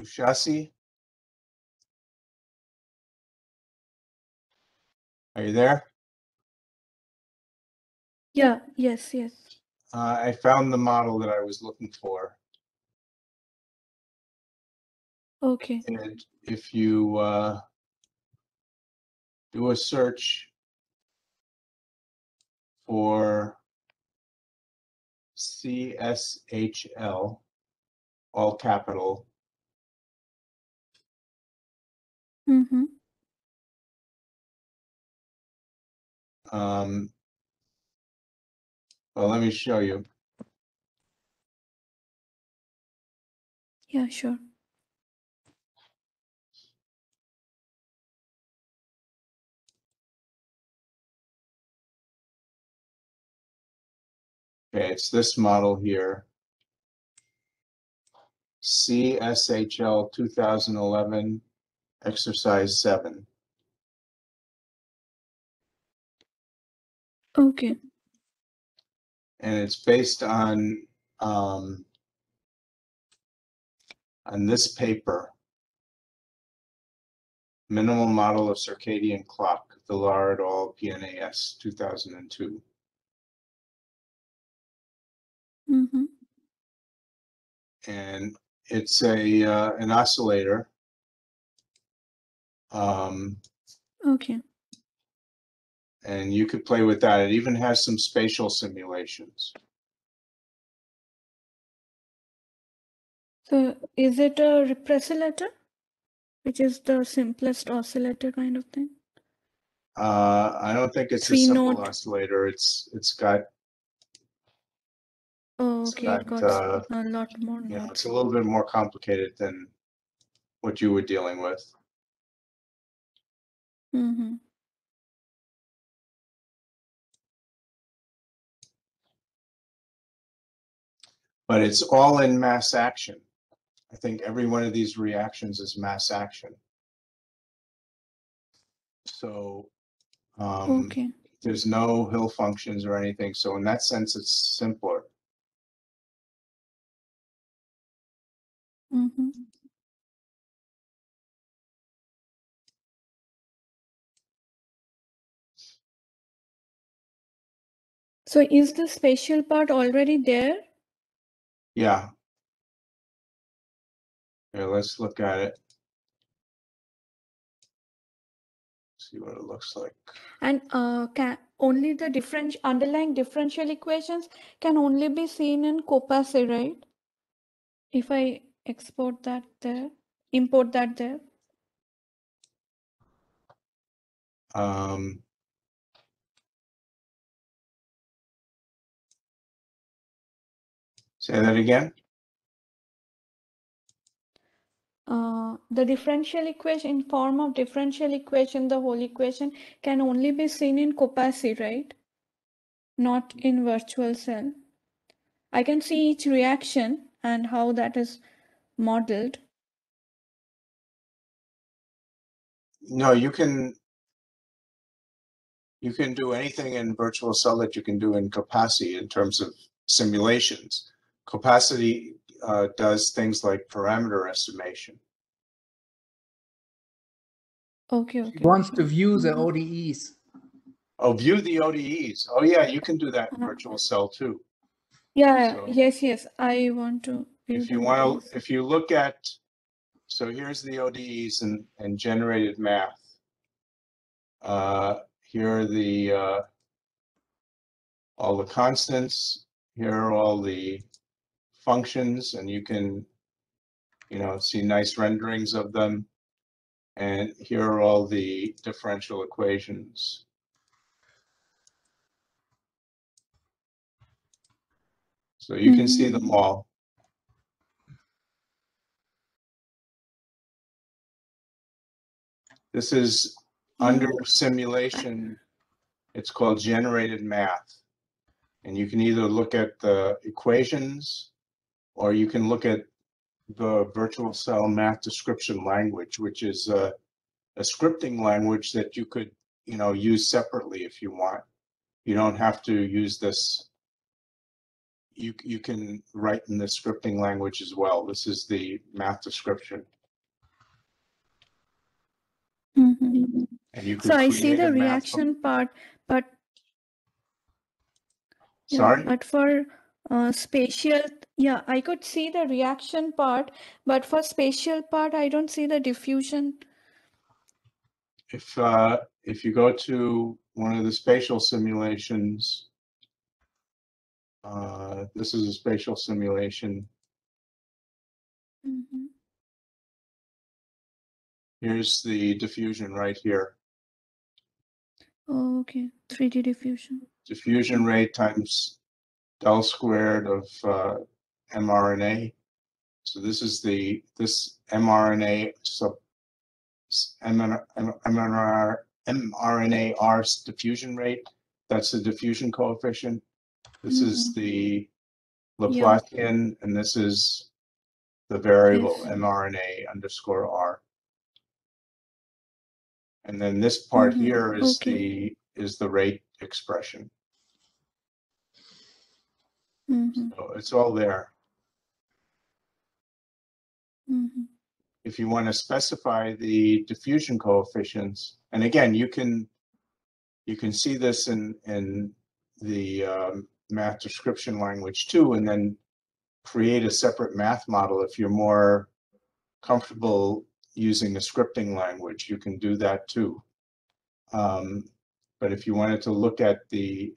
B: Ushasi? Are you there?
F: Yeah, yes.
B: I found the model that I was looking for.
F: Okay.
B: And if you do a search for CSHL, all capital,
F: Mm-hmm.
B: well, let me show you.
F: Yeah, sure.
B: Okay, it's this model here. CSHL 2011, exercise 7.
F: Okay.
B: And it's based on this paper, Minimal Model of Circadian Clock, Villar et al., PNAS, 2002.
F: Mm-hmm.
B: And it's a an oscillator.
F: Okay.
B: And you could play with that. It even has some spatial simulations.
F: So is it a repressilator, which is the simplest oscillator kind of thing?
B: I don't think it's a
F: 3
B: simple
F: note.
B: oscillator. It's got
F: Oh, okay. It got a lot more
B: you know,
F: notes.
B: it's a little bit more complicated than what you were dealing with.
F: Mm-hmm.
B: But it's all in mass action. I think every one of these reactions is mass action. So
F: Okay.
B: there's no Hill functions or anything. So in that sense, it's simpler.
F: Mm-hmm. So is the spatial part already there?
B: Yeah. Here, let's look at it. See what it looks like.
F: And can only the underlying differential equations can only be seen in COPASE, right? If I export that there, import that there.
B: Say that again.
F: The differential equation in form of differential equation, the whole equation can only be seen in COPASE, right? Not in virtual cell. I can see each reaction and how that is modeled.
B: No, you can do anything in virtual cell that you can do in Capacity in terms of simulations. Capacity does things like parameter estimation.
F: Okay.
I: He wants to view the ODEs.
B: Oh, view the ODEs. Oh yeah, you can do that in virtual cell too.
F: Yeah,
B: So
F: yes. I want to view
B: if you
F: the
B: want
F: ODEs.
B: to, if you look at, so here's the ODEs and generated math. Here are the all the constants. Here are all the functions, and you can, you know, see nice renderings of them. And here are all the differential equations. So you can see them all. This is under simulation. It's called generated math. And you can either look at the equations or you can look at the virtual cell math description language, which is a scripting language that you could, you know, use separately if you want. You don't have to use this, you can write in the scripting language as well. This is the math description.
E: Mm-hmm.
B: And you
E: So
B: could
E: I see
B: create
E: the
B: a math
E: reaction part, but yeah,
B: Sorry?
E: but for spatial, yeah, I could see the reaction part, but for spatial part, I don't see the diffusion.
B: If you go to one of the spatial simulations, this is a spatial simulation.
E: Mm-hmm.
B: Here's the diffusion right here.
E: Oh, okay, 3D diffusion.
B: Diffusion rate times del squared of mRNA. So this is this mRNA mRNA's diffusion rate. That's the diffusion coefficient. This is the Laplacian, and this is the variable
E: Yes.
B: mRNA underscore R. And then this part here is the rate expression. So it's all there. If you want to specify the diffusion coefficients, and again, you can see this in the math description language too, and then create a separate math model. If you're more comfortable using the scripting language, you can do that too. But if you wanted to look at the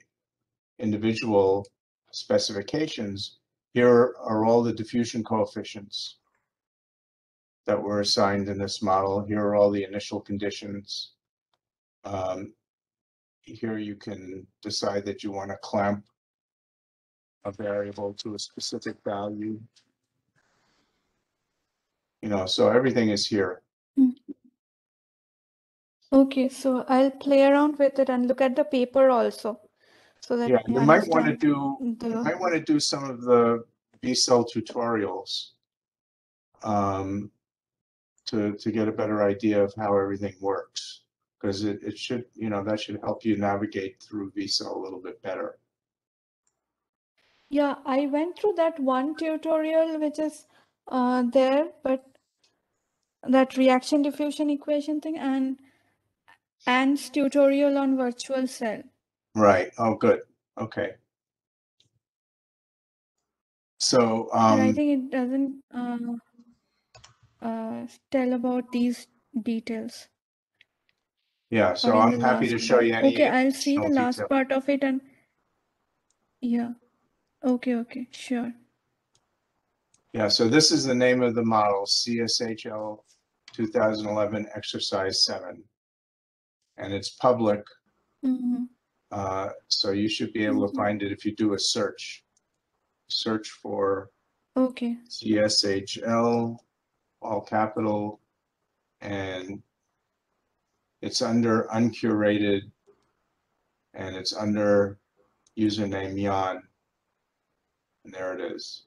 B: individual specifications, here are all the diffusion coefficients that were assigned in this model. Here are all the initial conditions. Here you can decide that you want to clamp a variable to a specific value. You know, so everything is here.
E: Okay, so I'll play around with it and look at the paper also, so that
B: Yeah,
E: I
B: you might want to
E: understand
B: do some of the VCell tutorials to get a better idea of how everything works, because it should, you know, that should help you navigate through VCell a little bit better.
E: Yeah, I went through that one tutorial which is there, but that reaction diffusion equation thing and tutorial on virtual cell.
B: Right. Oh, good. Okay. So
E: But I think it doesn't tell about these details.
B: yeah, so
E: Or in
B: I'm
E: the
B: happy
E: last
B: to show
E: part.
B: you any
E: Okay, I'll see the
B: additional
E: last
B: detail.
E: part of it and yeah. Okay, sure.
B: Yeah, so this is the name of the model, CSHL 2011 Exercise 7. And it's public, so you should be able to find it if you do a search. Search for CSHL, all capital, and it's under uncurated, and it's under username Jan. And there it is.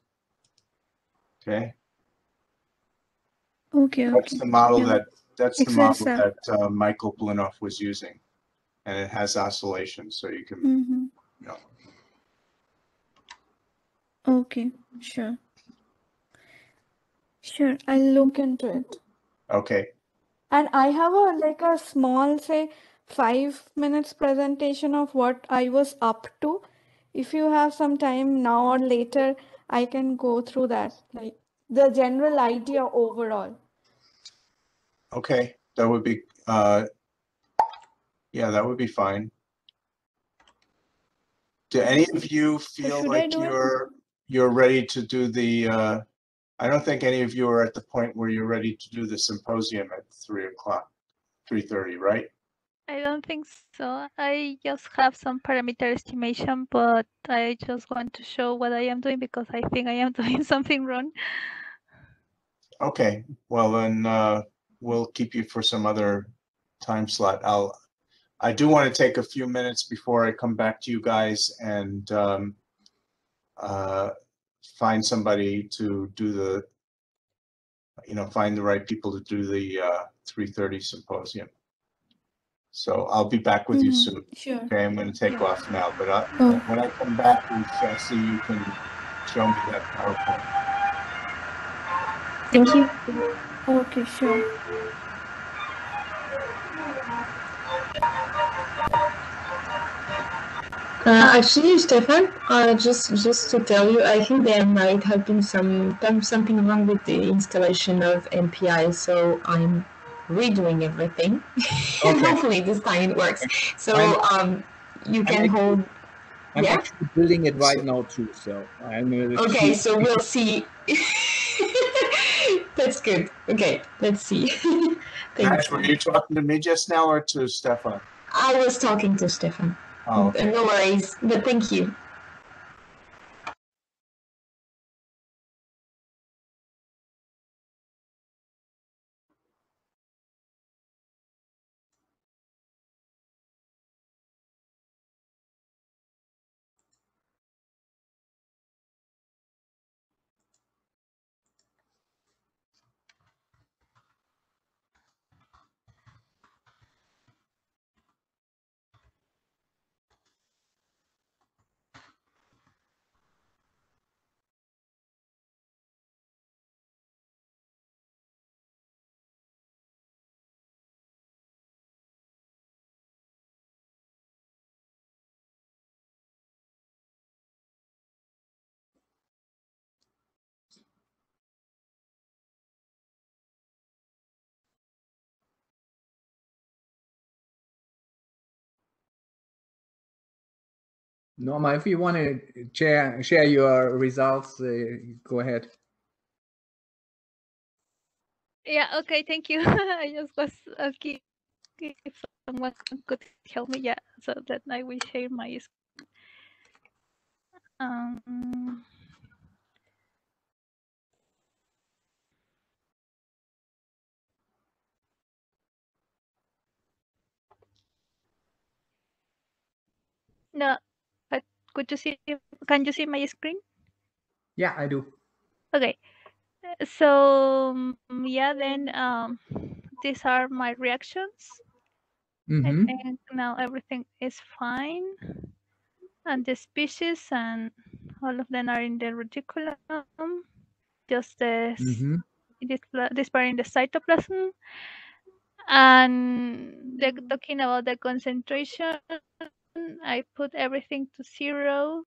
B: Okay. That's the model that's the model that Michael Blinoff was using, and it has oscillations, so you can, you know.
E: Okay, sure. Sure, I'll look into it.
B: Okay.
E: And I have a small, say, 5 minutes presentation of what I was up to. If you have some time now or later, I can go through that, like the general idea overall.
B: Okay, that would be, yeah, that would be fine. Do any of you feel like you're ready to do the, I don't think any of you are at the point where you're ready to do the symposium at 3 o'clock, 3:30, right?
J: I don't think so. I just have some parameter estimation, but I just want to show what I am doing because I think I am doing something wrong.
B: Okay, well then we'll keep you for some other time slot. I do want to take a few minutes before I come back to you guys and find somebody to do the, you know, find the right people to do the 3:30 symposium. So I'll be back with you soon.
E: Sure.
B: Okay, I'm going to take off now, but when I come back, Chelsea, you can show me that PowerPoint.
H: Thank you.
F: Okay, sure.
H: Actually, Stefan, just to tell you, I think there might have been something wrong with the installation of MPI, so I'm redoing everything. And
I: Okay.
H: hopefully this time it works. So you can
I: actually-
H: hold.
I: I'm
H: Yeah.
I: actually building it right now too, so I'm
H: Okay, so we'll see. That's good. Okay, let's see.
B: Gosh, were
H: Thanks.
B: you talking to me just now or to Stefan?
H: I was talking to Stefan.
B: Oh, okay.
H: No worries, but thank you.
I: Norma, if you want to share your results, go ahead.
J: Yeah, okay, thank you. I just was asking if someone could help me, yeah, so that I will share my screen. No, but could you see? Can you see my screen?
I: Yeah, I do.
J: Okay. So yeah, then these are my reactions. I think now everything is fine, and the species and all of them are in the reticulum. Just this part in the cytoplasm, and talking about the concentration, I put everything to 0